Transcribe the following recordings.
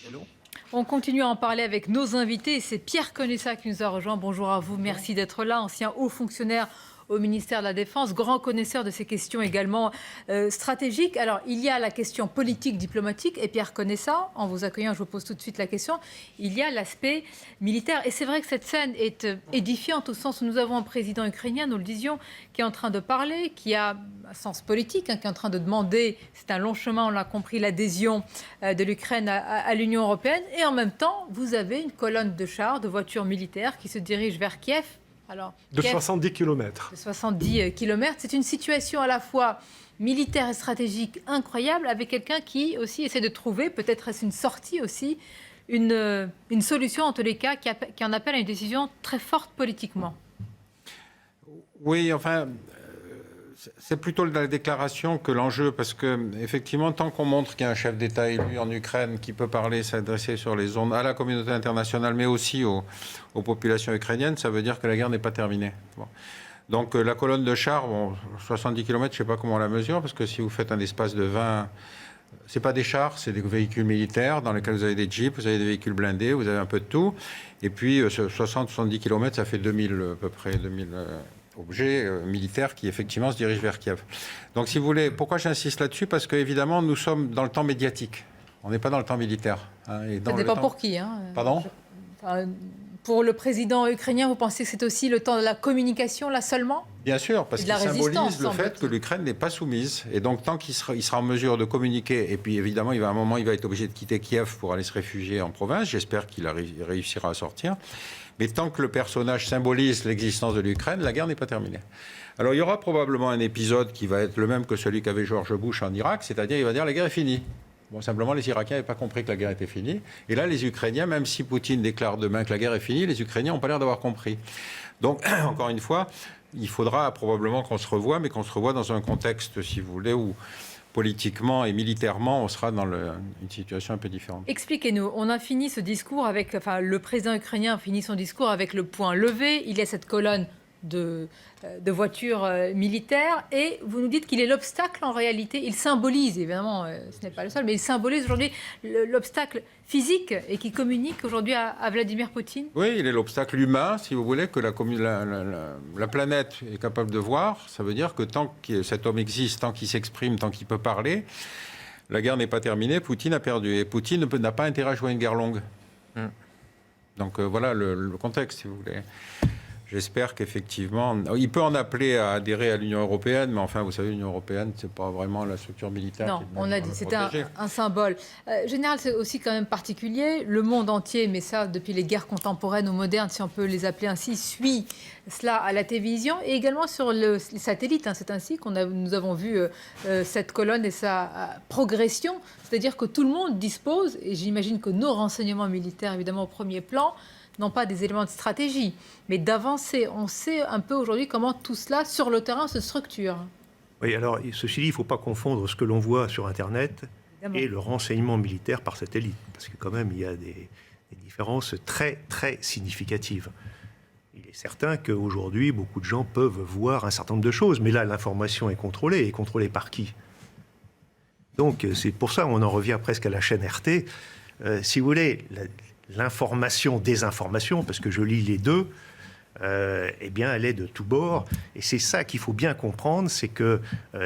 Hello. On continue à en parler avec nos invités. C'est Pierre Conessa qui nous a rejoint. Bonjour à vous, merci d'être là. Ancien haut fonctionnaire au ministère de la Défense, grand connaisseur de ces questions également stratégiques. Alors, il y a la question politique, diplomatique. Et Pierre Conessa, en vous accueillant, je vous pose tout de suite la question. Il y a l'aspect militaire. Et c'est vrai que cette scène est édifiante au sens où nous avons un président ukrainien, nous le disions, qui est en train de parler, qui a un sens politique, qui est en train de demander, c'est un long chemin, on l'a compris, l'adhésion de l'Ukraine à l'Union européenne. Et en même temps, vous avez une colonne de chars, de voitures militaires qui se dirigent vers Kiev. Alors, de Kiev, 70 km. De 70 km. C'est une situation à la fois militaire et stratégique incroyable, avec quelqu'un qui aussi essaie de trouver, peut-être est-ce une sortie aussi, une solution en tous les cas, qui en appelle à une décision très forte politiquement. Oui, enfin, c'est plutôt la déclaration que l'enjeu, parce que effectivement, tant qu'on montre qu'il y a un chef d'État élu en Ukraine qui peut parler, s'adresser sur les ondes à la communauté internationale, mais aussi aux populations ukrainiennes, ça veut dire que la guerre n'est pas terminée. Bon. Donc la colonne de chars, 70 km, je ne sais pas comment on la mesure, parce que si vous faites un espace de 20... Ce n'est pas des chars, c'est des véhicules militaires dans lesquels vous avez des jeeps, vous avez des véhicules blindés, vous avez un peu de tout. Et puis 60-70 km, ça fait 2000 à peu près, 2000... objets militaires qui effectivement se dirigent vers Kiev. Donc si vous voulez, pourquoi j'insiste là-dessus? Parce qu'évidemment, nous sommes dans le temps médiatique. On n'est pas dans le temps militaire. Ça dépend pour qui. Pardon? Pour le président ukrainien, vous pensez que c'est aussi le temps de la communication, là seulement? Bien sûr, parce qu'il symbolise le fait que l'Ukraine n'est pas soumise. Et donc, tant qu'il sera en mesure de communiquer, et puis évidemment, à un moment, il va être obligé de quitter Kiev pour aller se réfugier en province. J'espère qu'il réussira à sortir. Mais tant que le personnage symbolise l'existence de l'Ukraine, la guerre n'est pas terminée. Alors, il y aura probablement un épisode qui va être le même que celui qu'avait George Bush en Irak, c'est-à-dire, il va dire la guerre est finie. Bon, simplement, les Irakiens n'avaient pas compris que la guerre était finie. Et là, les Ukrainiens, même si Poutine déclare demain que la guerre est finie, les Ukrainiens n'ont pas l'air d'avoir compris. Donc, encore une fois, il faudra probablement qu'on se revoie, mais qu'on se revoie dans un contexte, si vous voulez, où politiquement et militairement, on sera dans une situation un peu différente. Expliquez-nous, on a fini ce discours avec... Enfin, le président ukrainien a fini son discours avec le point levé. Il y a cette colonne de voitures militaires. Et vous nous dites qu'il est l'obstacle, en réalité. Il symbolise, évidemment, ce n'est pas le seul, mais il symbolise aujourd'hui l'obstacle physique et qui communique aujourd'hui à Vladimir Poutine. Oui, il est l'obstacle humain, si vous voulez, que la planète est capable de voir. Ça veut dire que tant que cet homme existe, tant qu'il s'exprime, tant qu'il peut parler, la guerre n'est pas terminée, Poutine a perdu. Et Poutine n'a pas intérêt à jouer une guerre longue. Donc voilà le contexte, si vous voulez. J'espère qu'effectivement, il peut en appeler à adhérer à l'Union européenne, mais enfin, vous savez, l'Union européenne, c'est pas vraiment la structure militaire. Non, on l'a dit, c'est un symbole. Général, c'est aussi quand même particulier. Le monde entier, mais ça, depuis les guerres contemporaines ou modernes, si on peut les appeler ainsi, suit cela à la télévision et également sur les satellites. C'est ainsi que nous avons vu cette colonne et sa progression. C'est-à-dire que tout le monde dispose, et j'imagine que nos renseignements militaires, évidemment, au premier plan, non pas des éléments de stratégie, mais d'avancer. On sait un peu aujourd'hui comment tout cela, sur le terrain, se structure. Oui, alors, ceci dit, il ne faut pas confondre ce que l'on voit sur Internet Évidemment. et le renseignement militaire par satellite, parce que quand même, il y a des différences très, très significatives. Il est certain qu'aujourd'hui, beaucoup de gens peuvent voir un certain nombre de choses, mais là, l'information est contrôlée. Et contrôlée par qui? Donc, c'est pour ça qu'on en revient presque à la chaîne RT. Si vous voulez... L'information, désinformation, parce que je lis les deux, eh bien, elle est de tous bords. Et c'est ça qu'il faut bien comprendre, c'est que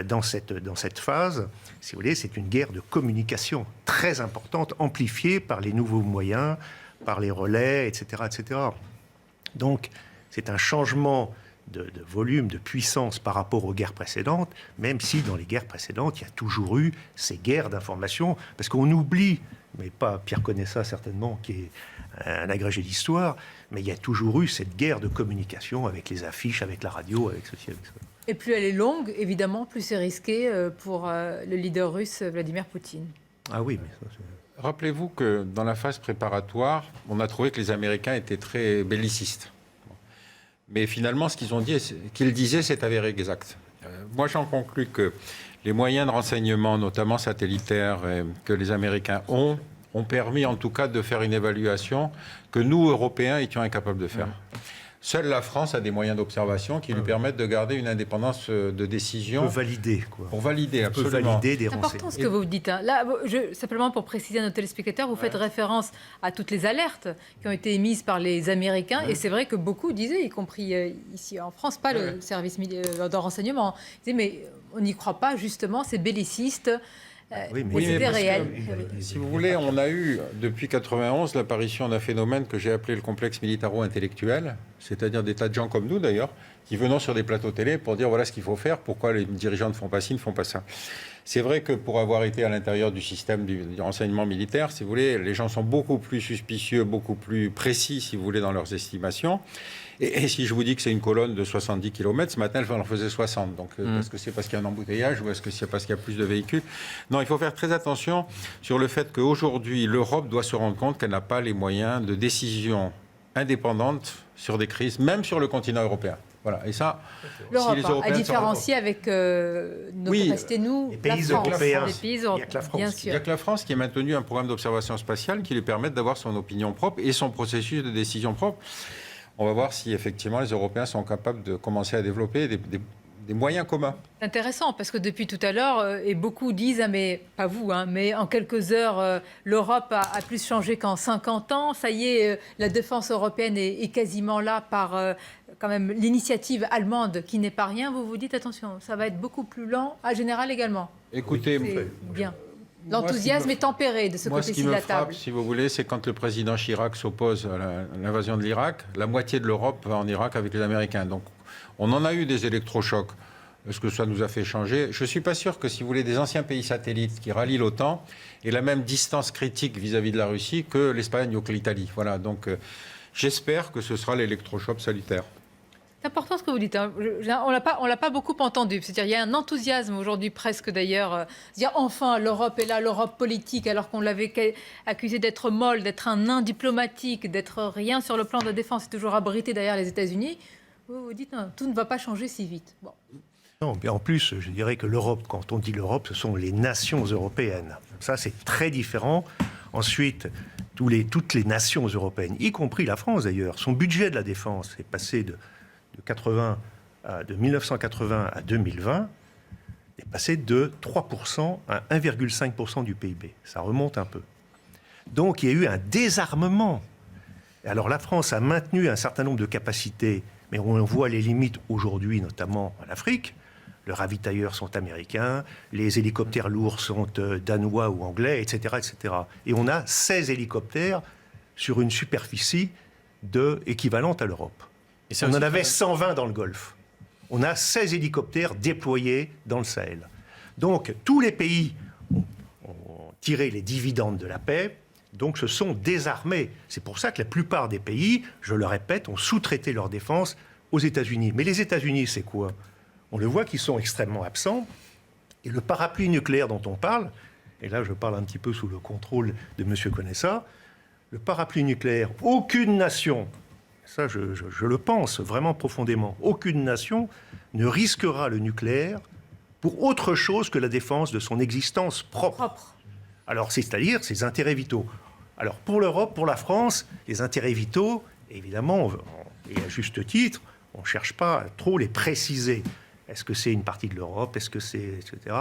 dans cette phase, si vous voulez, c'est une guerre de communication très importante, amplifiée par les nouveaux moyens, par les relais, etc., etc. Donc, c'est un changement de volume, de puissance par rapport aux guerres précédentes, même si dans les guerres précédentes, il y a toujours eu ces guerres d'information, parce qu'on oublie, mais pas Pierre Conessa certainement, qui est un agrégé d'histoire, mais il y a toujours eu cette guerre de communication avec les affiches, avec la radio, avec ceci, avec ça. Et plus elle est longue, évidemment, plus c'est risqué pour le leader russe Vladimir Poutine. Ah oui, mais ça, c'est... Rappelez-vous que dans la phase préparatoire, on a trouvé que les Américains étaient très bellicistes. Mais finalement, ce qu'ils disaient, c'est avéré exact. Moi, j'en conclus que les moyens de renseignement, notamment satellitaires, que les Américains ont permis en tout cas de faire une évaluation que nous, Européens, étions incapables de faire. Seule la France a des moyens d'observation qui lui permettent de garder une indépendance de décision. On peut valider, quoi. Pour valider, On peut absolument. valider des C'est important renseignements. ce que vous dites. Hein. Là, simplement pour préciser à nos téléspectateurs, vous faites référence à toutes les alertes qui ont été émises par les Américains. Et c'est vrai que beaucoup disaient, y compris ici en France, pas le service de renseignement, ils disaient mais on n'y croit pas, justement, c'est belliciste. Oui, mais c'était parce que, réel. si vous voulez, on a eu, depuis 91, l'apparition d'un phénomène que j'ai appelé le complexe militaro-intellectuel, c'est-à-dire des tas de gens comme nous, d'ailleurs, qui venons sur des plateaux télé pour dire voilà ce qu'il faut faire, pourquoi les dirigeants ne font pas ci, ne font pas ça. C'est vrai que pour avoir été à l'intérieur du système du renseignement militaire, si vous voulez, les gens sont beaucoup plus suspicieux, beaucoup plus précis, si vous voulez, dans leurs estimations. Et si je vous dis que c'est une colonne de 70 km, ce matin, elle en faisait 60. Donc, est-ce que c'est parce qu'il y a un embouteillage ou est-ce que c'est parce qu'il y a plus de véhicules? Non, il faut faire très attention sur le fait qu'aujourd'hui, l'Europe doit se rendre compte qu'elle n'a pas les moyens de décision indépendante sur des crises, même sur le continent européen. Voilà. Et ça, l'Europe, si les Européens à différencier avec nos capacités, nous, les pays la France, européens. les pays Il n'y a européens, que la France. bien Il n'y a sûr. que la France qui a maintenu un programme d'observation spatiale qui lui permet d'avoir son opinion propre et son processus de décision propre. On va voir si effectivement les Européens sont capables de commencer à développer des moyens communs. C'est intéressant parce que depuis tout à l'heure, et beaucoup disent, ah, mais pas vous, hein, mais en quelques heures, l'Europe a plus changé qu'en 50 ans. Ça y est, la défense européenne est quasiment là par quand même l'initiative allemande qui n'est pas rien. Vous vous dites, attention, ça va être beaucoup plus lent, à Général également. Écoutez, C'est bien. Moi, L'enthousiasme ce qui me- est tempéré de ce moi, ce côté-ci qui de me la table. frappe, si vous voulez, c'est quand le président Chirac s'oppose à l'invasion de l'Irak, la moitié de l'Europe va en Irak avec les Américains. Donc, on en a eu des électrochocs. Est-ce que ça nous a fait changer? Je ne suis pas sûr que, si vous voulez, des anciens pays satellites qui rallient l'OTAN aient la même distance critique vis-à-vis de la Russie que l'Espagne ou que l'Italie. Voilà, donc j'espère que ce sera l'électrochoc salutaire. C'est important ce que vous dites. Hein. On l'a pas beaucoup entendu. C'est-à-dire, il y a un enthousiasme aujourd'hui, presque d'ailleurs. Dire enfin, l'Europe est là, l'Europe politique, alors qu'on l'avait accusé d'être molle, d'être un nain diplomatique, d'être rien sur le plan de la défense, c'est toujours abrité derrière les États-Unis. Vous vous dites, non, tout ne va pas changer si vite. Bon. Non, mais en plus, je dirais que l'Europe, quand on dit l'Europe, ce sont les nations européennes. Ça, c'est très différent. Ensuite, toutes les nations européennes, y compris la France d'ailleurs, son budget de la défense est passé de 1980 à 2020, est passé de 3% à 1,5% du PIB. Ça remonte un peu. Donc, il y a eu un désarmement. Alors, la France a maintenu un certain nombre de capacités, mais on voit les limites aujourd'hui, notamment en Afrique. Les ravitailleurs sont américains, les hélicoptères lourds sont danois ou anglais, etc., etc. Et on a 16 hélicoptères sur une superficie équivalente à l'Europe. On en avait 120 dans le Golfe. On a 16 hélicoptères déployés dans le Sahel. Donc, tous les pays ont tiré les dividendes de la paix, donc se sont désarmés. C'est pour ça que la plupart des pays, je le répète, ont sous-traité leur défense aux États-Unis. Mais les États-Unis, c'est quoi? On le voit qu'ils sont extrêmement absents. Et le parapluie nucléaire dont on parle, et là je parle un petit peu sous le contrôle de M. Conessa, le parapluie nucléaire, aucune nation, ça je le pense vraiment profondément, aucune nation ne risquera le nucléaire pour autre chose que la défense de son existence propre. Alors c'est-à-dire ses intérêts vitaux. Alors pour l'Europe, pour la France, les intérêts vitaux, évidemment, et à juste titre, on ne cherche pas à trop les préciser. Est-ce que c'est une partie de l'Europe? Est-ce que c'est... etc.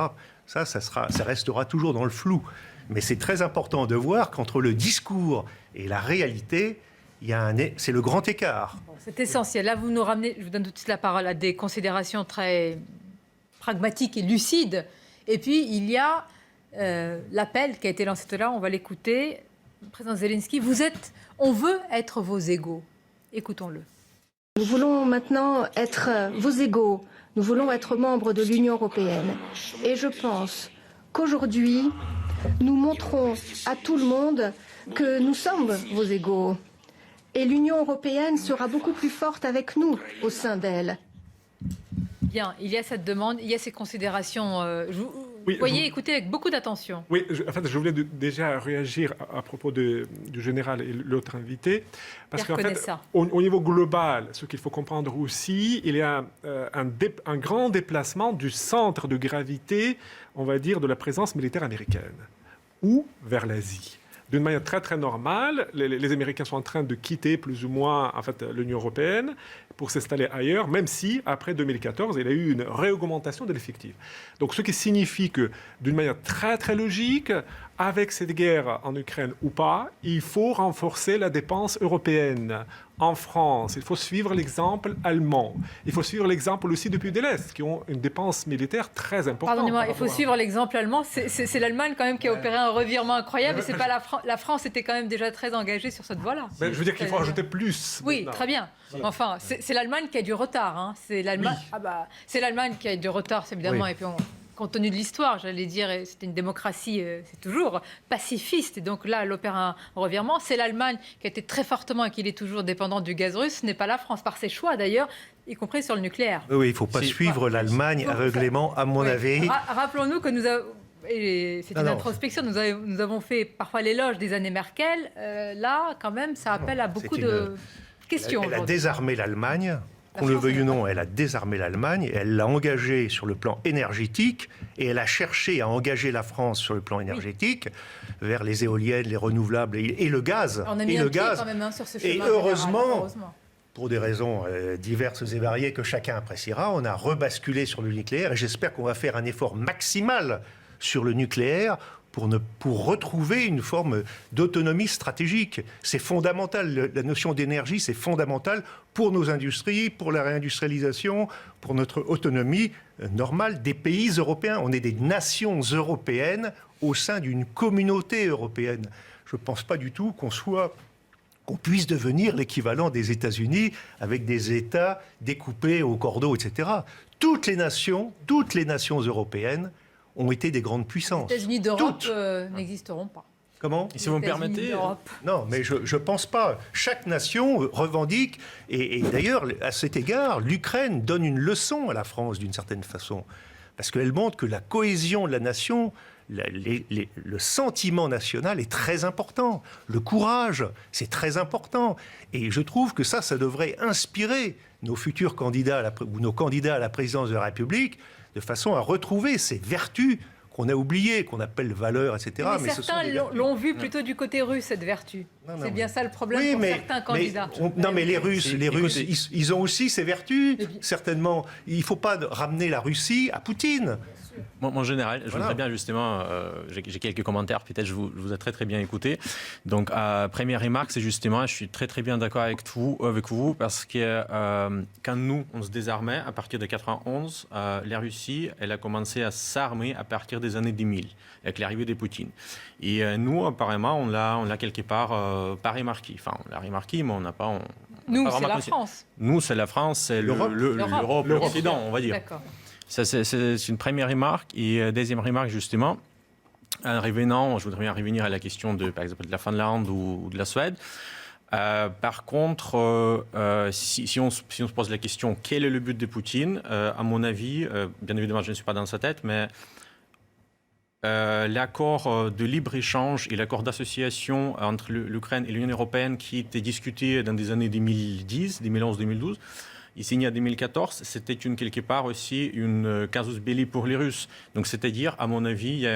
Ça restera toujours dans le flou. Mais c'est très important de voir qu'entre le discours et la réalité, c'est le grand écart. Bon, c'est essentiel. Là, vous nous ramenez, je vous donne tout de suite la parole, à des considérations très pragmatiques et lucides. Et puis, il y a l'appel qui a été lancé tout à l'heure, on va l'écouter. Président Zelensky, on veut être vos égaux. Écoutons-le. Nous voulons maintenant être vos égaux. Nous voulons être membres de l'Union européenne. Et je pense qu'aujourd'hui, nous montrons à tout le monde que nous sommes vos égaux. Et l'Union européenne sera beaucoup plus forte avec nous au sein d'elle. Bien, il y a cette demande, il y a ces considérations. Écoutez avec beaucoup d'attention. Oui, je voulais déjà réagir à propos du général et l'autre invité. Parce qu'en fait, au niveau global, ce qu'il faut comprendre aussi, il y a un grand déplacement du centre de gravité, on va dire, de la présence militaire américaine, ou vers l'Asie. d'une manière très très normale, les Américains sont en train de quitter plus ou moins en fait, l'Union européenne pour s'installer ailleurs, même si après 2014, il y a eu une réaugmentation de l'effectif. Donc ce qui signifie que d'une manière très très logique, avec cette guerre en Ukraine ou pas, il faut renforcer la dépense européenne. En France, il faut suivre l'exemple allemand. Il faut suivre l'exemple aussi de pays de l'Est, qui ont une dépense militaire très importante. Pardonnez-moi, il faut suivre l'exemple allemand. C'est l'Allemagne quand même qui a opéré un revirement incroyable. Et c'est pas la France était quand même déjà très engagée sur cette voie-là. Je veux dire qu'il faut rajouter plus. Oui, maintenant. très bien. Enfin, c'est l'Allemagne qui a du retard. Hein. C'est l'Allemagne qui a du retard, évidemment. Oui. Et puis compte tenu de l'histoire, j'allais dire, c'était une démocratie, c'est toujours pacifiste. Et donc là, elle opère un revirement. C'est l'Allemagne qui a été très fortement et qui est toujours dépendante du gaz russe. Ce n'est pas la France, par ses choix d'ailleurs, y compris sur le nucléaire. Oui, il ne faut pas suivre l'Allemagne aveuglément, à mon avis. Rappelons-nous que nous avons... Et c'est une introspection. Nous avons fait parfois l'éloge des années Merkel. Là, quand même, ça appelle à beaucoup de questions. Elle a désarmé l'Allemagne. Qu'on le veuille ou non, elle a désarmé l'Allemagne, elle l'a engagée sur le plan énergétique et elle a cherché à engager la France sur le plan énergétique vers les éoliennes, les renouvelables et le gaz. On a mis un pied quand même sur ce chemin. Et heureusement, pour des raisons diverses et variées que chacun appréciera, on a rebasculé sur le nucléaire et j'espère qu'on va faire un effort maximal sur le nucléaire pour retrouver une forme d'autonomie stratégique. C'est fondamental. La notion d'énergie, c'est fondamental pour nos industries, pour la réindustrialisation, pour notre autonomie normale des pays européens. On est des nations européennes au sein d'une communauté européenne. Je ne pense pas du tout qu'on puisse devenir l'équivalent des États-Unis avec des États découpés au cordeau, etc. Toutes les nations européennes ont été des grandes puissances. Les États-Unis d'Europe n'existeront pas. Comment ? Et si vous me permettez... Non, mais je ne pense pas. Chaque nation revendique, et d'ailleurs, à cet égard, l'Ukraine donne une leçon à la France d'une certaine façon, parce qu'elle montre que la cohésion de la nation, le sentiment national est très important. Le courage, c'est très important. Et je trouve que ça devrait inspirer nos futurs candidats, ou nos candidats à la présidence de la République, de façon à retrouver ces vertus qu'on a oubliées, qu'on appelle valeurs, etc. Mais certains l'ont vu plutôt du côté russe, cette vertu. C'est bien ça le problème pour certains candidats. Mais les Russes, ils ont aussi ces vertus, certainement. Il ne faut pas ramener la Russie à Poutine. Mon général, je voudrais bien justement, j'ai quelques commentaires, peut-être je vous ai très très bien écouté. Donc, première remarque, c'est justement, je suis très très bien d'accord avec vous, parce que quand nous, on se désarmait à partir de 91, la Russie, elle a commencé à s'armer à partir des années 2000, avec l'arrivée de Poutine. Et nous, apparemment, on l'a quelque part pas remarqué. Enfin, on l'a remarqué, mais on n'a pas... Nous, c'est la France. Nous, c'est la France, c'est l'Europe, l'Occident, on va dire. D'accord. Ça, c'est une première remarque. Et deuxième remarque, justement, en revenant, je voudrais bien revenir à la question, par exemple, de la Finlande ou de la Suède. Par contre, si on se pose la question, quel est le but de Poutine ? À mon avis, bien évidemment, je ne suis pas dans sa tête, mais l'accord de libre-échange et l'accord d'association entre l'Ukraine et l'Union européenne qui était discuté dans les années 2010, 2011-2012, il signé en 2014, c'était quelque part aussi une casus belli pour les Russes. Donc, c'est-à-dire, à mon avis, il y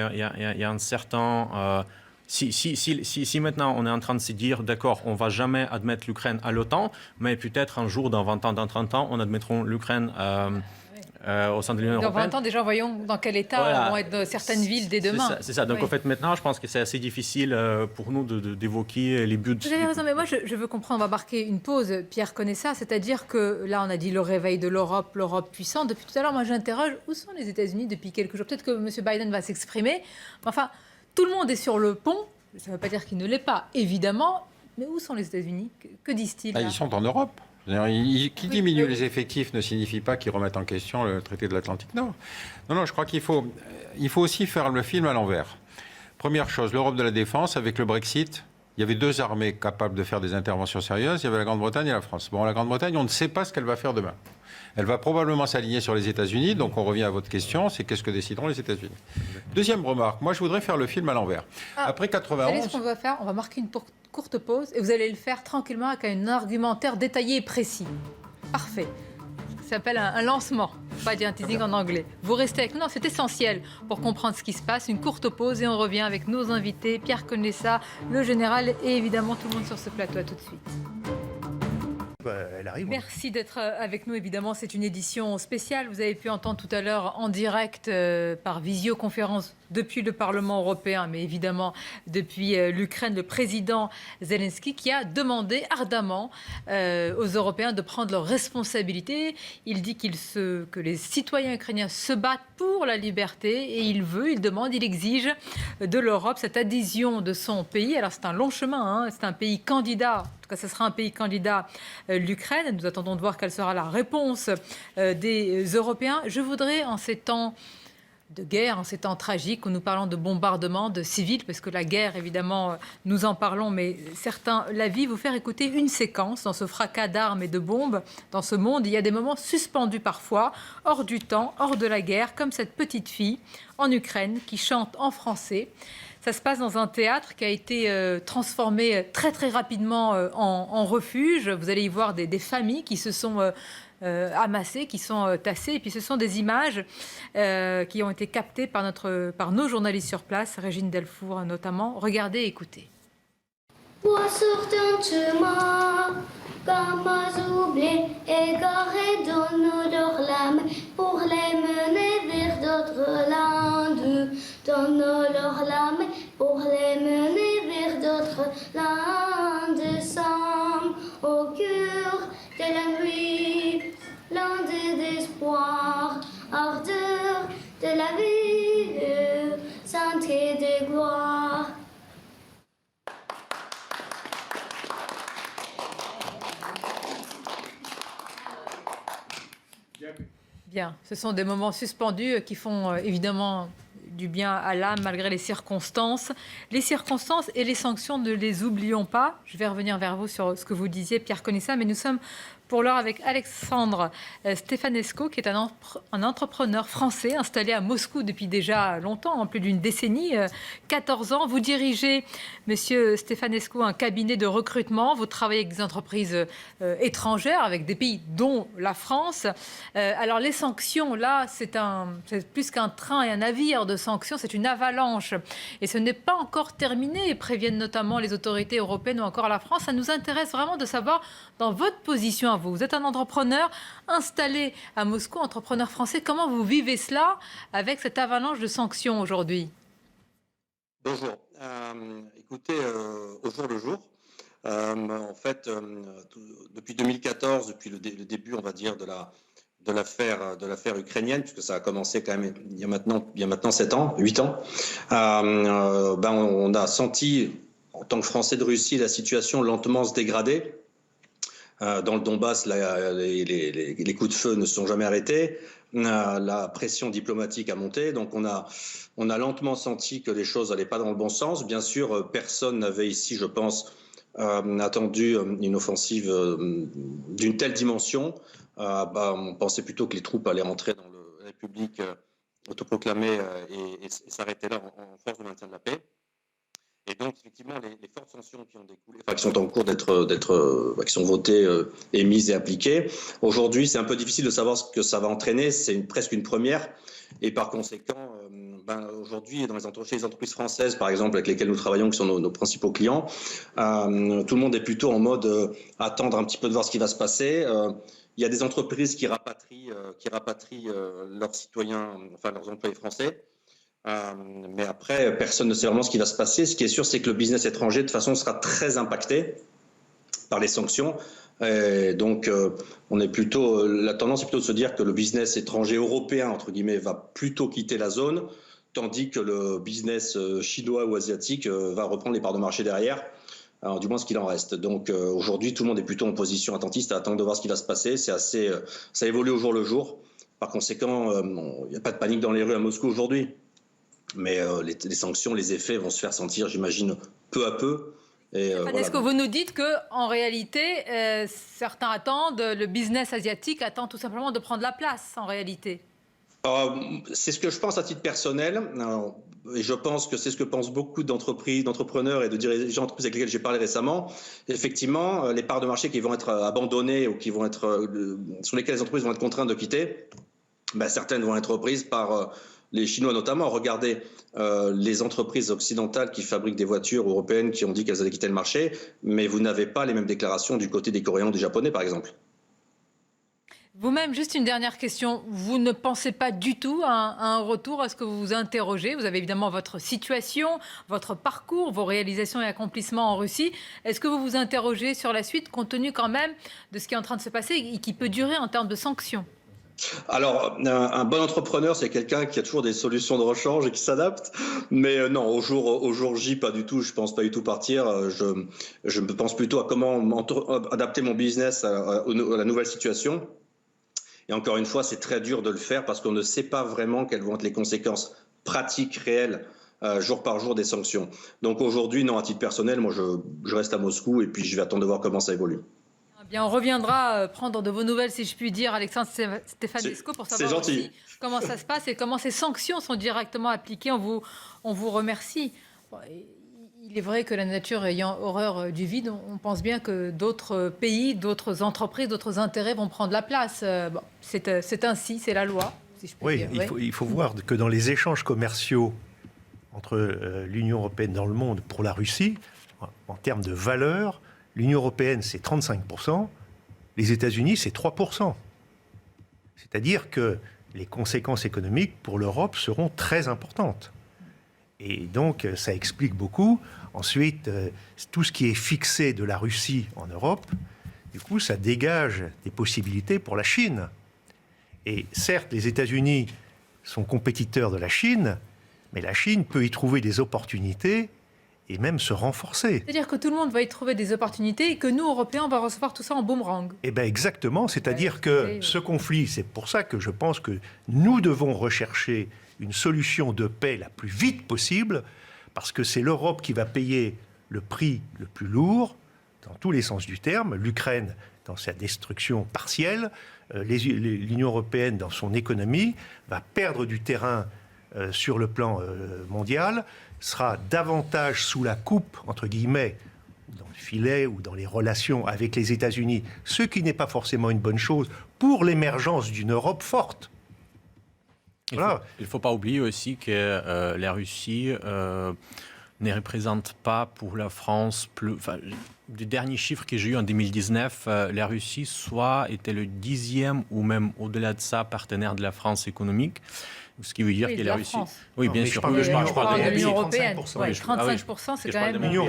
a un certain... Si maintenant on est en train de se dire, d'accord, on ne va jamais admettre l'Ukraine à l'OTAN, mais peut-être un jour, dans 20 ans, dans 30 ans, on admettront l'Ukraine au sein de l'Union européenne. Dans 20 ans, déjà, voyons dans quel état vont être certaines villes dès demain. C'est ça. Donc, en fait, maintenant, je pense que c'est assez difficile pour nous d'évoquer les buts. Vous avez raison, mais moi, je veux comprendre. On va marquer une pause. Pierre connaît ça, c'est-à-dire que là, on a dit le réveil de l'Europe puissante. Depuis tout à l'heure, moi, j'interroge où sont les États-Unis depuis quelques jours. Peut-être que M. Biden va s'exprimer. Enfin, tout le monde est sur le pont. Ça ne veut pas dire qu'il ne l'est pas, évidemment. Mais où sont les États-Unis ? Que disent-ils ? Ils sont en Europe. Qui diminue les effectifs ne signifie pas qu'ils remettent en question le traité de l'Atlantique Nord. Non, je crois qu'il faut aussi faire le film à l'envers. Première chose, l'Europe de la défense, avec le Brexit, il y avait deux armées capables de faire des interventions sérieuses. Il y avait la Grande-Bretagne et la France. Bon, la Grande-Bretagne, on ne sait pas ce qu'elle va faire demain. Elle va probablement s'aligner sur les États-Unis. Donc, on revient à votre question, c'est qu'est-ce que décideront les États-Unis. Deuxième remarque, moi, je voudrais faire le film à l'envers. Après 91... Vous savez ce qu'on va faire ? On va marquer une courte pause et vous allez le faire tranquillement avec un argumentaire détaillé et précis. Parfait. Ça s'appelle un lancement, pas dire un teasing en anglais. Vous restez avec nous, non, c'est essentiel pour comprendre ce qui se passe. Une courte pause et on revient avec nos invités, Pierre Conessa, le général et évidemment tout le monde sur ce plateau. À tout de suite. Elle arrive. Merci d'être avec nous. Évidemment, c'est une édition spéciale. Vous avez pu entendre tout à l'heure en direct par visioconférence depuis le Parlement européen, mais évidemment depuis l'Ukraine, le président Zelensky qui a demandé ardemment aux Européens de prendre leurs responsabilités. Il dit que les citoyens ukrainiens se battent pour la liberté et il demande, il exige de l'Europe cette adhésion de son pays. Alors c'est un long chemin, c'est un pays candidat. En tout cas, ce sera un pays candidat, l'Ukraine. Nous attendons de voir quelle sera la réponse des Européens. Je voudrais, en ces temps de guerre, en ces temps tragiques où nous parlons de bombardements, de civils, parce que la guerre, évidemment, nous en parlons, mais certains la vivent, vous faire écouter une séquence dans ce fracas d'armes et de bombes. Dans ce monde, il y a des moments suspendus parfois, hors du temps, hors de la guerre, comme cette petite fille en Ukraine qui chante en français. Ça se passe dans un théâtre qui a été transformé très très rapidement en refuge. Vous allez y voir des familles qui se sont amassées, qui sont tassées. Et puis ce sont des images qui ont été captées par nos journalistes sur place, Régine Delfour notamment. Regardez et écoutez. Comme oubliés, égarés donnent leurs lames pour les mener vers d'autres landes. Donnent leurs lames pour les mener vers d'autres landes. Sommes au cœur de la nuit, lande d'espoir, ardeur de la vie, santé de gloire. Bien, ce sont des moments suspendus qui font évidemment du bien à l'âme malgré les circonstances. Les circonstances et les sanctions, ne les oublions pas. Je vais revenir vers vous sur ce que vous disiez, Pierre Conessa, mais nous sommes pour l'heure avec Alexandre Stefanescu, qui est un entrepreneur français installé à Moscou depuis déjà longtemps, plus d'une décennie, 14 ans. Vous dirigez, monsieur Stefanescu, un cabinet de recrutement. Vous travaillez avec des entreprises étrangères, avec des pays dont la France. Alors les sanctions, là, c'est plus qu'un train et un navire de sanctions, c'est une avalanche. Et ce n'est pas encore terminé, préviennent notamment les autorités européennes ou encore la France. Ça nous intéresse vraiment de savoir, dans votre position à vous êtes un entrepreneur installé à Moscou, entrepreneur français. Comment vous vivez cela avec cette avalanche de sanctions aujourd'hui? Bonjour. Écoutez, au jour le jour, en fait, depuis 2014, depuis le début, on va dire, de l'affaire ukrainienne, puisque ça a commencé quand même il y a maintenant 8 ans, on a senti, en tant que Français de Russie, la situation lentement se dégrader. Dans le Donbass, les coups de feu ne se sont jamais arrêtés. La pression diplomatique a monté. Donc on a lentement senti que les choses n'allaient pas dans le bon sens. Bien sûr, personne n'avait ici, je pense, attendu une offensive d'une telle dimension. On pensait plutôt que les troupes allaient rentrer dans la République autoproclamée et s'arrêter là en force de maintien de la paix. Et donc, effectivement, les fortes sanctions qui ont découlé, qui sont en cours qui sont votées, émises et appliquées. Aujourd'hui, c'est un peu difficile de savoir ce que ça va entraîner. C'est presque une première. Et par conséquent, aujourd'hui, chez les entreprises françaises, par exemple, avec lesquelles nous travaillons, qui sont nos principaux clients, tout le monde est plutôt en mode attendre un petit peu de voir ce qui va se passer. Il y a des entreprises qui rapatrient leurs citoyens, enfin leurs employés français. Mais après, personne ne sait vraiment ce qui va se passer. Ce qui est sûr, c'est que le business étranger, de toute façon, sera très impacté par les sanctions. Et donc, la tendance est plutôt de se dire que le business étranger européen, entre guillemets, va plutôt quitter la zone, tandis que le business chinois ou asiatique va reprendre les parts de marché derrière. Alors, du moins ce qu'il en reste. Donc aujourd'hui, tout le monde est plutôt en position attentiste à attendre de voir ce qui va se passer. Ça évolue au jour le jour. Par conséquent, il n'y a pas de panique dans les rues à Moscou aujourd'hui. Mais les sanctions, les effets vont se faire sentir, j'imagine, peu à peu. Est-ce que vous nous dites qu'en réalité, certains attendent, le business asiatique attend tout simplement de prendre la place, en réalité? C'est ce que je pense à titre personnel. et je pense que c'est ce que pensent beaucoup d'entrepreneurs et de dirigeants d'entreprises avec lesquels j'ai parlé récemment, effectivement, les parts de marché qui vont être abandonnées ou sur lesquelles les entreprises vont être contraintes de quitter, certaines vont être reprises par les Chinois notamment. Regardez les entreprises occidentales qui fabriquent des voitures européennes qui ont dit qu'elles allaient quitter le marché, mais vous n'avez pas les mêmes déclarations du côté des Coréens ou des Japonais, par exemple. Vous-même, juste une dernière question. Vous ne pensez pas du tout à un retour? Est-ce que vous vous interrogez? Vous avez évidemment votre situation, votre parcours, vos réalisations et accomplissements en Russie. Est-ce que vous vous interrogez sur la suite, compte tenu quand même de ce qui est en train de se passer et qui peut durer en termes de sanctions? Alors, un bon entrepreneur, c'est quelqu'un qui a toujours des solutions de rechange et qui s'adapte. Mais non, au jour J, pas du tout. Je pense pas du tout partir. Je pense plutôt à comment adapter mon business à la nouvelle situation. Et encore une fois, c'est très dur de le faire parce qu'on ne sait pas vraiment quelles vont être les conséquences pratiques, réelles, jour par jour des sanctions. Donc aujourd'hui, non, à titre personnel, moi je reste à Moscou et puis je vais attendre de voir comment ça évolue. Eh bien, on reviendra prendre de vos nouvelles, si je puis dire, Alexandre Stefanesco, pour savoir aussi comment ça se passe et comment ces sanctions sont directement appliquées. On vous remercie. Il est vrai que la nature ayant horreur du vide, on pense bien que d'autres pays, d'autres entreprises, d'autres intérêts vont prendre la place. C'est ainsi, c'est la loi, si je peux dire. Il faut voir que dans les échanges commerciaux entre l'Union européenne dans le monde pour la Russie, en termes de valeur, l'Union européenne, c'est 35%, les États-Unis, c'est 3%. C'est-à-dire que les conséquences économiques pour l'Europe seront très importantes. Et donc, ça explique beaucoup. Ensuite, tout ce qui est fixé de la Russie en Europe, du coup, ça dégage des possibilités pour la Chine. Et certes, les États-Unis sont compétiteurs de la Chine, mais la Chine peut y trouver des opportunités et même se renforcer. C'est-à-dire que tout le monde va y trouver des opportunités et que nous, Européens, on va recevoir tout ça en boomerang. Eh bien, exactement. C'est-à-dire que ce conflit, c'est pour ça que je pense que nous devons rechercher une solution de paix la plus vite possible, parce que c'est l'Europe qui va payer le prix le plus lourd, dans tous les sens du terme, l'Ukraine dans sa destruction partielle, l'Union européenne dans son économie, va perdre du terrain sur le plan mondial, sera davantage sous la coupe, entre guillemets, dans le filet ou dans les relations avec les États-Unis, ce qui n'est pas forcément une bonne chose pour l'émergence d'une Europe forte. Il ne faut pas oublier aussi que la Russie ne représente pas pour la France les derniers chiffres que j'ai eus en 2019, la Russie soit était le 10e ou même au-delà de ça partenaire de la France économique. Ce qui veut dire que la Russie... Oui, bien sûr. Je parle de l'Union européenne. 35%, c'est quand même... L'Union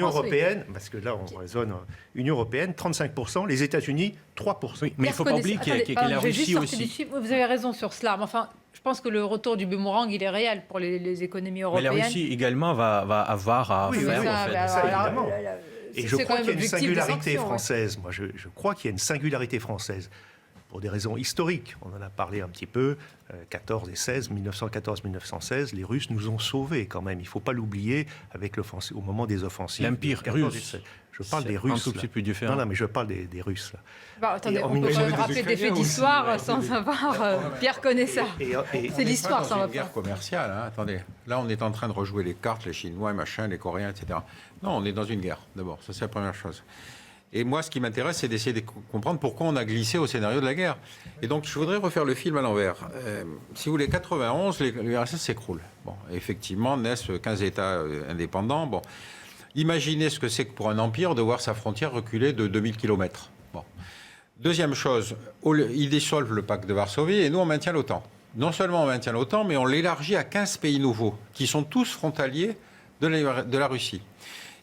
européenne, parce que là, on raisonne... Union européenne, 35%, les États-Unis, 3%. Oui, mais il ne faut pas oublier que la Russie aussi... Vous avez raison sur cela. Mais enfin, je pense que le retour du boomerang, il est réel pour les économies européennes. Mais la Russie également va avoir à faire, en fait. Ça, évidemment. Et je crois qu'il y a une singularité française. Moi, je crois qu'il y a une singularité française. Pour des raisons historiques, on en a parlé un petit peu, 14 et 16, 1914-1916, les Russes nous ont sauvés quand même. Il ne faut pas l'oublier au moment des offensives. L'Empire russe. Je parle des Russes. Un tout petit peu différent. Non, mais je parle des Russes. Là. Attendez, on peut rappeler des faits d'histoire sans savoir. Pierre connaît ça. C'est l'histoire, ça va pas. C'est une guerre commerciale. Attendez, là, on est en train de rejouer les cartes, les Chinois, machin, les Coréens, etc. Non, on est dans une guerre, d'abord. Ça, c'est la première chose. Et moi, ce qui m'intéresse, c'est d'essayer de comprendre pourquoi on a glissé au scénario de la guerre. Et donc, je voudrais refaire le film à l'envers. Si vous voulez, 91, l'URSS s'écroule. Bon, effectivement, naissent 15 États indépendants. Bon, imaginez ce que c'est que pour un empire de voir sa frontière reculer de 2000 km. Bon. Deuxième chose, ils dissolvent le pacte de Varsovie et nous, on maintient l'OTAN. Non seulement on maintient l'OTAN, mais on l'élargit à 15 pays nouveaux, qui sont tous frontaliers de la Russie.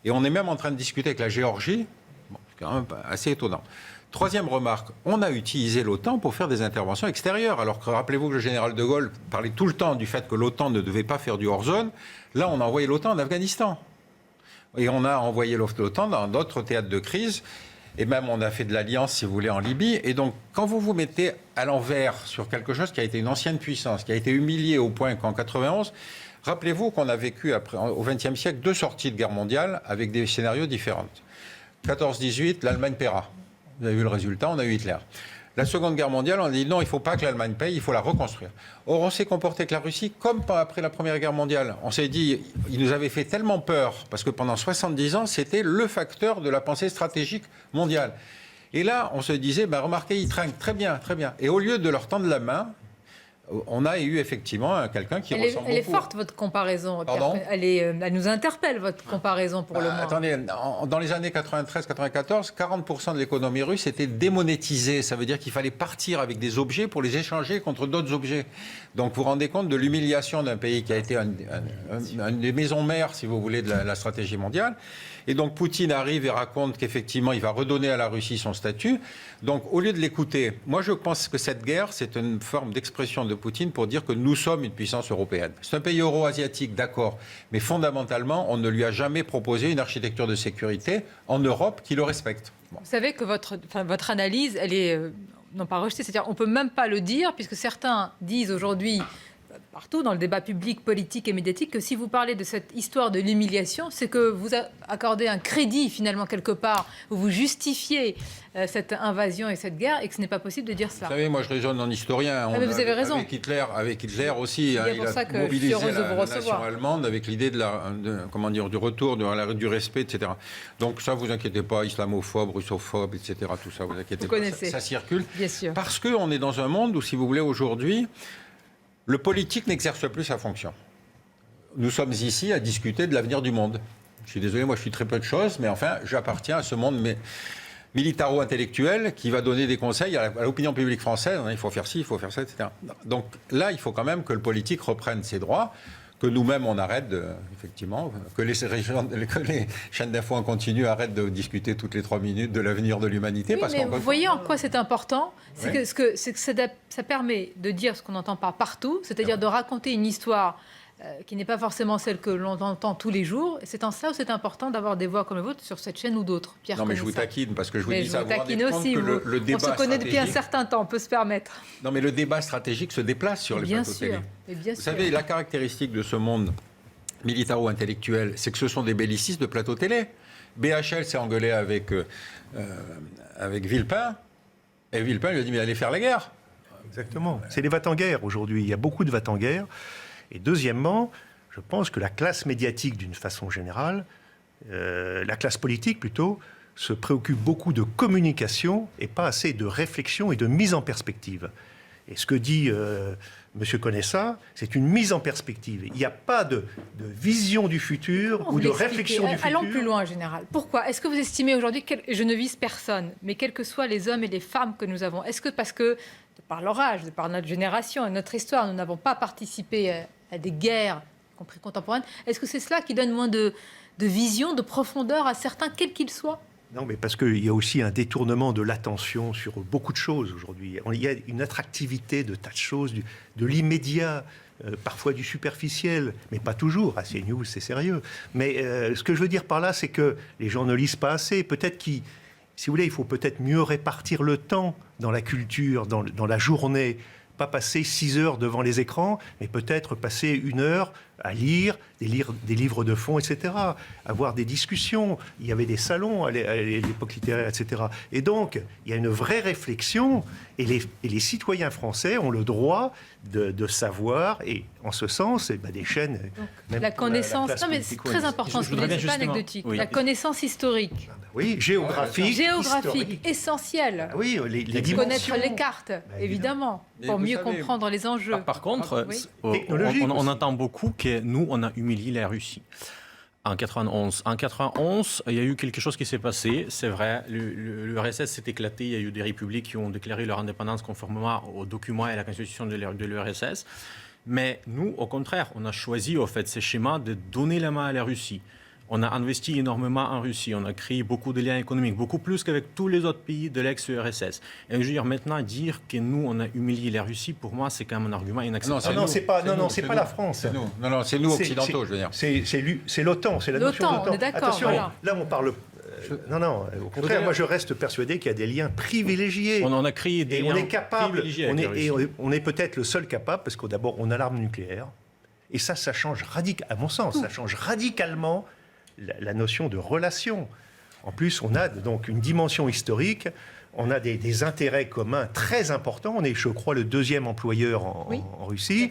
Et on est même en train de discuter avec la Géorgie. C'est quand même assez étonnant. Troisième remarque, on a utilisé l'OTAN pour faire des interventions extérieures. Alors que rappelez-vous que le général de Gaulle parlait tout le temps du fait que l'OTAN ne devait pas faire du hors-zone. Là, on a envoyé l'OTAN en Afghanistan. Et on a envoyé l'OTAN dans d'autres théâtres de crise. Et même, on a fait de l'alliance, si vous voulez, en Libye. Et donc, quand vous vous mettez à l'envers sur quelque chose qui a été une ancienne puissance, qui a été humiliée au point qu'en 91... Rappelez-vous qu'on a vécu au XXe siècle 2 sorties de guerre mondiale avec des scénarios différents. 14-18, l'Allemagne paiera. Vous avez vu le résultat, on a eu Hitler. La Seconde Guerre mondiale, on a dit non, il ne faut pas que l'Allemagne paye, il faut la reconstruire. Or, on s'est comporté avec la Russie comme après la Première Guerre mondiale. On s'est dit, il nous avait fait tellement peur, parce que pendant 70 ans, c'était le facteur de la pensée stratégique mondiale. Et là, on se disait, remarquez, ils trinquent très bien, très bien. Et au lieu de leur tendre la main, on a eu effectivement quelqu'un qui ressemble beaucoup. Elle est forte, votre comparaison. Pardon ? Elle nous interpelle, votre comparaison, pour le moins. Attendez, dans les années 93-94, 40% de l'économie russe était démonétisée. Ça veut dire qu'il fallait partir avec des objets pour les échanger contre d'autres objets. Donc vous vous rendez compte de l'humiliation d'un pays qui a été une des maisons mères, si vous voulez, de la stratégie mondiale. Et donc Poutine arrive et raconte qu'effectivement, il va redonner à la Russie son statut. Donc au lieu de l'écouter, moi je pense que cette guerre, c'est une forme d'expression de Poutine pour dire que nous sommes une puissance européenne. C'est un pays euro-asiatique, d'accord, mais fondamentalement, on ne lui a jamais proposé une architecture de sécurité en Europe qui le respecte. Bon. Vous savez que votre analyse, elle est non pas rejetée, c'est-à-dire on ne peut même pas le dire, puisque certains disent aujourd'hui, partout dans le débat public, politique et médiatique, que si vous parlez de cette histoire de l'humiliation, c'est que vous accordez un crédit finalement quelque part, où vous justifiez cette invasion et cette guerre, et que ce n'est pas possible de dire ça. Vous savez, moi je raisonne en historien. Mais vous avez raison. Avec Hitler aussi, il a mobilisé la nation allemande avec l'idée du retour, du respect, etc. Donc ça, vous inquiétez pas, islamophobe, russophobe, etc. Tout ça, vous inquiétez pas. Ça circule. Bien sûr. Parce qu'on est dans un monde où, si vous voulez, aujourd'hui, le politique n'exerce plus sa fonction. Nous sommes ici à discuter de l'avenir du monde. Je suis désolé, moi je suis très peu de choses, mais enfin, j'appartiens à ce monde militaro-intellectuel qui va donner des conseils à l'opinion publique française. Il faut faire ci, il faut faire ça, etc. Donc là, il faut quand même que le politique reprenne ses droits, que nous-mêmes on arrête, effectivement, que les chaînes d'infos en continu arrêtent de discuter toutes les 3 minutes de l'avenir de l'humanité. Oui, parce mais vous voyez en quoi c'est important, c'est que ça permet de dire ce qu'on n'entend pas partout, c'est-à-dire de raconter une histoire qui n'est pas forcément celle que l'on entend tous les jours. Et c'est en cela où c'est important d'avoir des voix comme la vôtre sur cette chaîne ou d'autres. Pierre non, mais je vous taquine parce que je vous dis ça. Vous taquine aussi. Le débat on se connaît depuis un certain temps, on peut se permettre. Non, mais le débat stratégique se déplace sur les plateaux télé. Vous savez, la caractéristique de ce monde militaro-intellectuel, c'est que ce sont des bellicistes de plateau télé. BHL s'est engueulé avec Villepin, et Villepin lui a dit mais allez faire la guerre. Exactement. C'est les va-t-en-guerre aujourd'hui. Il y a beaucoup de va-t-en-guerre. Et deuxièmement, je pense que la classe médiatique, d'une façon générale, la classe politique plutôt, se préoccupe beaucoup de communication et pas assez de réflexion et de mise en perspective. Et ce que dit M. Conessa, c'est une mise en perspective. Il n'y a pas de vision du futur ou de réflexion du futur. Allons plus loin, général. Pourquoi ? Est-ce que vous estimez aujourd'hui, je ne vise personne, mais quels que soient les hommes et les femmes que nous avons, est-ce que parce que, de par leur âge, de par notre génération et notre histoire, nous n'avons pas participé à des guerres, y compris contemporaines, est-ce que c'est cela qui donne moins de vision, de profondeur à certains, quels qu'ils soient ? Non, mais parce qu'il y a aussi un détournement de l'attention sur beaucoup de choses aujourd'hui. Il y a une attractivité de tas de choses, de l'immédiat, parfois du superficiel, mais pas toujours. Ah, c'est news, c'est sérieux. Mais ce que je veux dire par là, c'est que les gens ne lisent pas assez. Peut-être si vous voulez, il faut peut-être mieux répartir le temps dans la culture, dans la journée. Pas passer 6 heures devant les écrans, mais peut-être passer 1 heure à lire des livres de fond, etc. Avoir des discussions. Il y avait des salons à l'époque littéraire, etc. Et donc, il y a une vraie réflexion, et les citoyens français ont le droit de savoir, et en ce sens, des chaînes... Donc, la connaissance... non, mais c'est très important, ce n'est pas anecdotique. Oui. La connaissance historique. Oui, géographique, essentielle. Ah oui, les dimensions. Connaître les cartes, évidemment, pour mieux comprendre les enjeux. Par contre, on entend beaucoup que nous, on a humilié la Russie. En 91. En 91, il y a eu quelque chose qui s'est passé, c'est vrai. L'URSS s'est éclaté, il y a eu des républiques qui ont déclaré leur indépendance conformément aux documents et à la constitution de l'URSS. Mais nous, au contraire, on a choisi, au fait, ces schémas de donner la main à la Russie. On a investi énormément en Russie, on a créé beaucoup de liens économiques, beaucoup plus qu'avec tous les autres pays de l'ex-URSS. Et je veux dire, maintenant, dire que nous, on a humilié la Russie, pour moi, c'est quand même un argument inacceptable. Non, c'est pas la France. C'est nous, occidentaux, je veux dire. C'est l'OTAN, c'est la notion d'OTAN. On est d'accord. Attention, là, on parle... Non, au contraire, moi, je reste persuadé qu'il y a des liens privilégiés. On a créé des liens privilégiés avec la Russie. On est peut-être le seul capable, parce que d'abord, on a l'arme nucléaire. Et ça change à mon sens, ça change radicalement la notion de relation. En plus, on a donc une dimension historique. On a des intérêts communs très importants. On est, je crois, le 2e employeur en Russie.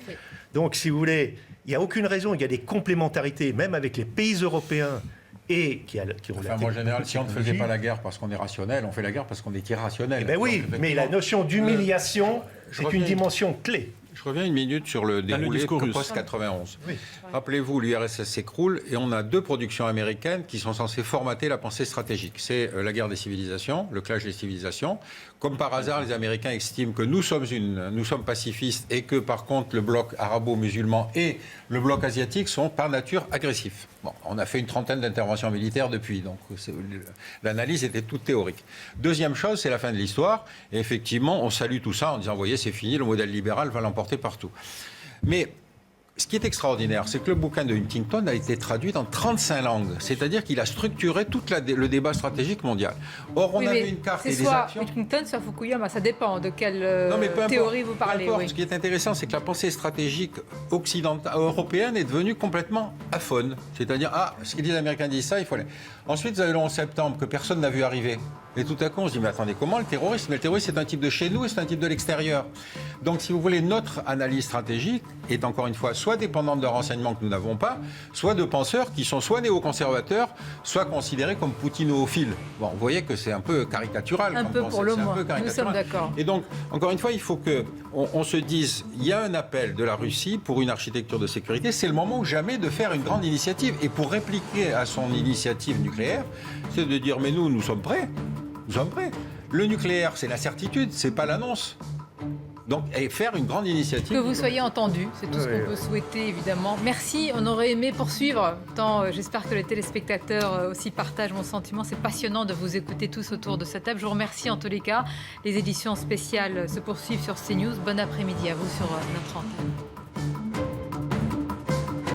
Donc, si vous voulez, il n'y a aucune raison. Il y a des complémentarités, même avec les pays européens et qui ont en général, si on ne faisait pas la guerre parce qu'on est rationnel, on fait la guerre parce qu'on est irrationnel. Eh bien oui, mais la notion d'humiliation, c'est une dimension clé. Je reviens une minute sur le déroulé post-91. Oui. Rappelez-vous, l'URSS s'écroule et on a 2 productions américaines qui sont censées formater la pensée stratégique. C'est la guerre des civilisations, le clash des civilisations. Comme par hasard, les Américains estiment que nous sommes pacifistes et que par contre le bloc arabo-musulman et le bloc asiatique sont par nature agressifs. Bon, on a fait une 30aine d'interventions militaires depuis, donc l'analyse était toute théorique. Deuxième chose, c'est la fin de l'histoire. Et effectivement, on salue tout ça en disant, vous voyez, c'est fini, le modèle libéral va l'emporter partout. Mais ce qui est extraordinaire, c'est que le bouquin de Huntington a été traduit dans 35 langues. C'est-à-dire qu'il a structuré tout le débat stratégique mondial. Or, on avait une carte et des actions... soit Huntington, soit Fukuyama, ça dépend de quelle théorie vous parlez. Oui. Ce qui est intéressant, c'est que la pensée stratégique européenne est devenue complètement aphone. C'est-à-dire, ce que les Américains disent ça, il faut aller... Ensuite, vous avez le 11 septembre que personne n'a vu arriver. Et tout à coup, on se dit, mais attendez, comment le terrorisme? Mais le terrorisme, c'est un type de chez nous et c'est un type de l'extérieur. Donc, si vous voulez, notre analyse stratégique est encore une fois soit dépendante de renseignements que nous n'avons pas, soit de penseurs qui sont soit néoconservateurs, soit considérés comme poutinophiles. Bon, vous voyez que c'est un peu caricatural. Un peu pour le moins, nous sommes d'accord. Et donc, encore une fois, il faut qu'on se dise, il y a un appel de la Russie pour une architecture de sécurité, c'est le moment ou jamais de faire une grande initiative. Et pour répliquer à son initiative nucléaire, c'est de dire, mais nous sommes prêts. Nous sommes prêts. Le nucléaire, c'est la certitude, c'est pas l'annonce. Donc, et faire une grande initiative. Que vous soyez entendus, c'est tout ce qu'on peut souhaiter, évidemment. Merci, on aurait aimé poursuivre. Tant, j'espère que les téléspectateurs aussi partagent mon sentiment. C'est passionnant de vous écouter tous autour de cette table. Je vous remercie en tous les cas. Les éditions spéciales se poursuivent sur CNews. Bon après-midi à vous sur notre antenne.